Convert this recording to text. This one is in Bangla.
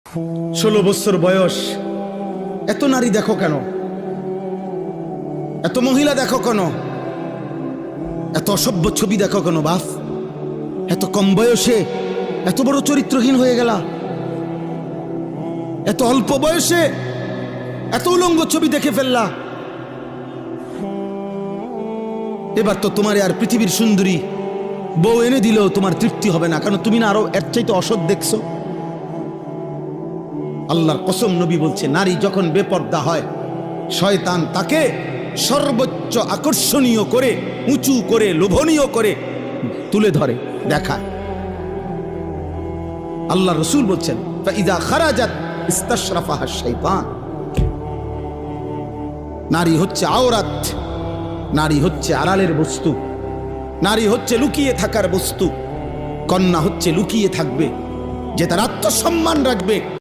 16 বছর বয়স, এত নারী দেখো কেন? এত মহিলা দেখো কেন? এত অসভ্য ছবি দেখো কেন বাপ? এত কম বয়সে এত বড় চরিত্রহীন হয়ে গেলা? এত অল্প বয়সে এত উলঙ্গ ছবি দেখে ফেললা? এবার তো তোমার আর পৃথিবীর সুন্দরী বউ এনে দিলেও তোমার তৃপ্তি হবে না, কারণ তুমি না আরো এর চাইতে অসৎ দেখছো। আল্লাহর কসম, নবী বলছে, নারী যখন বেপর্দা হয় শয়তান তাকে সর্বোচ্চ আকর্ষণীয় করে, উঁচু করে, লোভনীয় করে তুলে ধরে, দেখায়। আল্লাহ রসুল বলছেন, ফাইদা খারাজাত ইস্তাশরাফাহা শাইতান। নারী হচ্ছে আওরাত, নারী হচ্ছে আড়ালের বস্তু, নারী হচ্ছে লুকিয়ে থাকার বস্তু। কন্যা হচ্ছে লুকিয়ে থাকবে, যে তার আত্মসম্মান রাখবে।